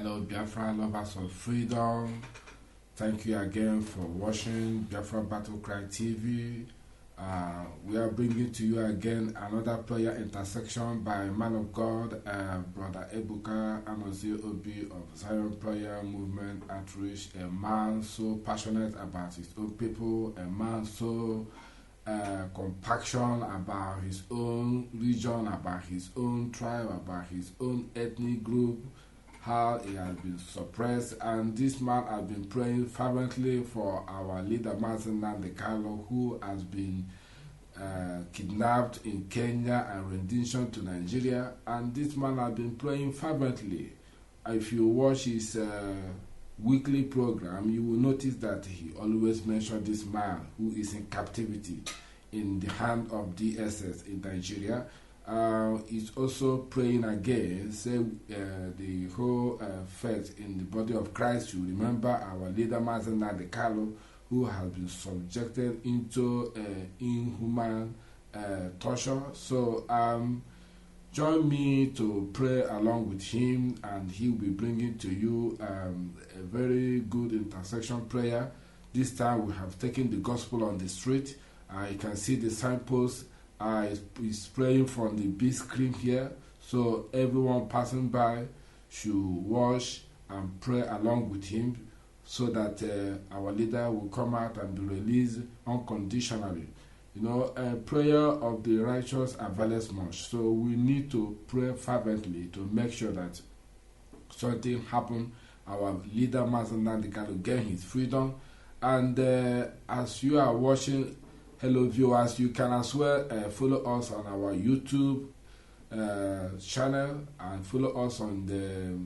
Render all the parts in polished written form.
Hello, Biafra lovers of freedom. Thank you again for watching Biafra Battle Cry TV. We are bringing to you again another prayer intersection by man of God, Brother Ebuka Anozie Obi of Zion Prayer Movement Outreach, a man so passionate about his own people, a man so compassion about his own region, about his own tribe, about his own ethnic group, how he has been suppressed. And this man has been praying fervently for our leader, Mazen Nandekalo, who has been kidnapped in Kenya and rendition to Nigeria. And this man has been praying fervently. If you watch his weekly program, you will notice that he always mentions this man who is in captivity in the hand of DSS in Nigeria. He's also praying against the whole faith in the body of Christ. You remember our leader Mazen Nandekalo, who has been subjected into inhuman torture. So join me to pray along with him, and he will be bringing to you a very good intercession prayer. This time we have taken the gospel on the street. You can see the signpost is praying from the big screen here. So everyone passing by should watch and pray along with him, so that our leader will come out and be released unconditionally. You know, a prayer of the righteous avails much. So we need to pray fervently to make sure that something happens. Our leader, Mazen Nandekalo, get his freedom. And as you are watching, hello viewers, you can as well follow us on our YouTube channel and follow us on the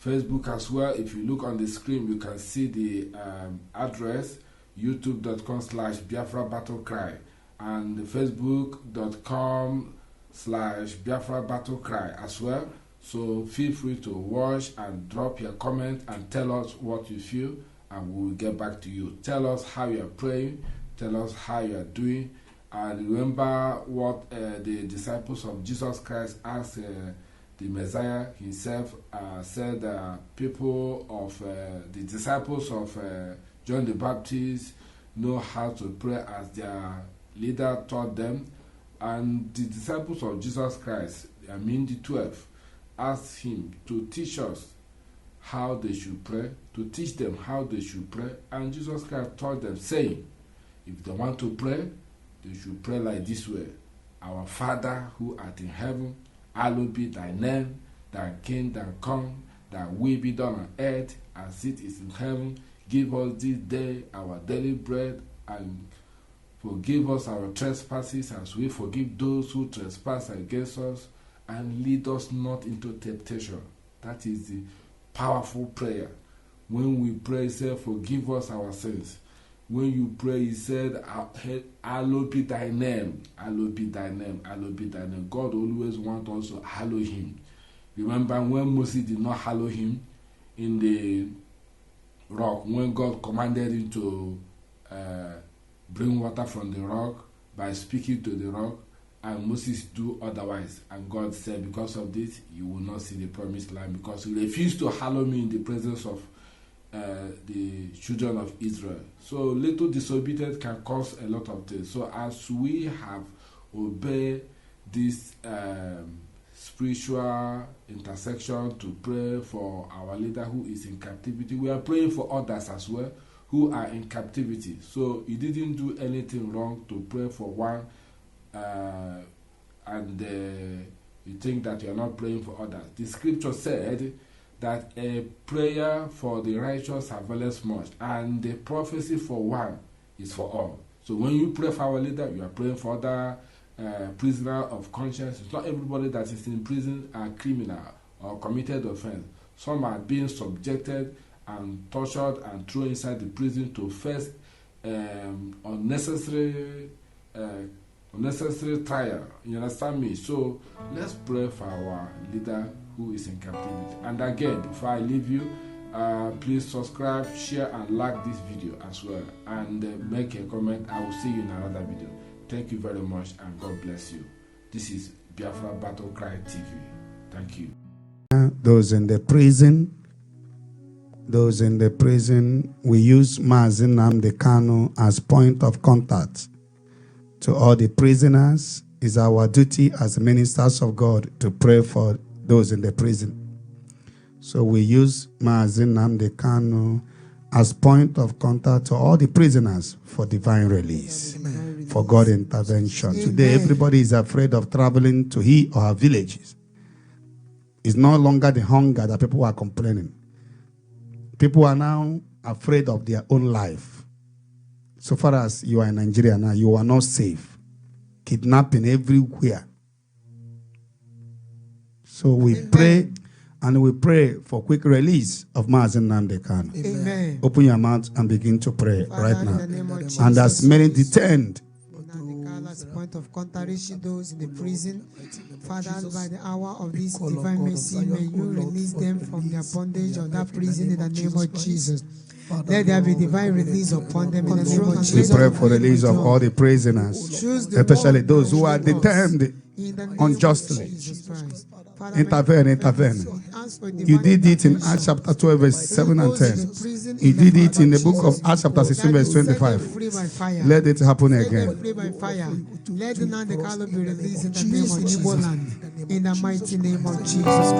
Facebook as well. If you look on the screen, you can see the address youtube.com/Biafra Battle Cry and facebook.com/Biafra Battle Cry as well. So feel free to watch and drop your comment and tell us what you feel, and we will get back to you. Tell us how you are praying, tell us how you are doing, and remember what the disciples of Jesus Christ asked the Messiah himself. Said people of the disciples of John the Baptist know how to pray as their leader taught them. And the disciples of Jesus Christ, I mean the 12, asked him to teach us how they should pray, to teach them how they should pray. And Jesus Christ taught them, saying, if they want to pray, they should pray like this way: Our Father who art in heaven, hallowed be thy name, thy kingdom come, thy will be done on earth as it is in heaven. Give us this day our daily bread, and forgive us our trespasses as we forgive those who trespass against us, and lead us not into temptation. That is the powerful prayer. When we pray, say, forgive us our sins. When you pray, he said, hallowed be thy name, hallowed be thy name, hallowed be thy name. God always wants us to hallow him. Remember when Moses did not hallow him in the rock, when God commanded him to bring water from the rock by speaking to the rock, and Moses do otherwise. And God said, because of this, you will not see the promised land, because you refused to hallow me in the presence of the children of Israel. So little disobedience can cause a lot of things. So as we have obeyed this spiritual intersection to pray for our leader who is in captivity, we are praying for others as well who are in captivity. So you didn't do anything wrong to pray for one, and you think that you are not praying for others. The scripture said that a prayer for the righteous avails much, and the prophecy for one is for all. So when you pray for our leader, you are praying for other prisoners of conscience. It's not everybody that is in prison are criminal or committed offense. Some are being subjected and tortured and thrown inside the prison to face unnecessary trial. You understand me? So let's pray for our leader who is in captivity. And again, before I leave you, please subscribe, share, and like this video as well, and make a comment. I will see you in another video. Thank you very much, and God bless you. This is Biafra Battle Cry TV. Thank you. Those in the prison, those in the prison. We use Mazi Nnamdi Kanu as point of contact to all the prisoners. It's our duty as ministers of God to pray for those in the prison. So we use Mazi Nnamdi Kanu as point of contact to all the prisoners for divine release, for God intervention. Amen. Today, everybody is afraid of traveling to he or her villages. It's no longer the hunger that people are complaining. People are now afraid of their own life. So far as you are in Nigeria now, you are not safe. Kidnapping everywhere. So we pray, and we pray for quick release of Mazi Nnamdi Kanu. Amen. Open your mouth and begin to pray right now. And as many detained, as a point of contact, reaching those in the prison. Father, by the hour of this divine mercy, may you release them from their bondage of that prison in the name of Jesus. Let there be divine release upon them in the name of Jesus. We pray for release of all the prisoners, especially those who are detained unjustly. Intervene. You did it in Acts chapter 12, verse 7 and 10. You did it in the book of Acts chapter 16, verse 25. Let it happen again. Let the Nnamdi Kanu be released in the name of Jesus. In the mighty name of Jesus Christ.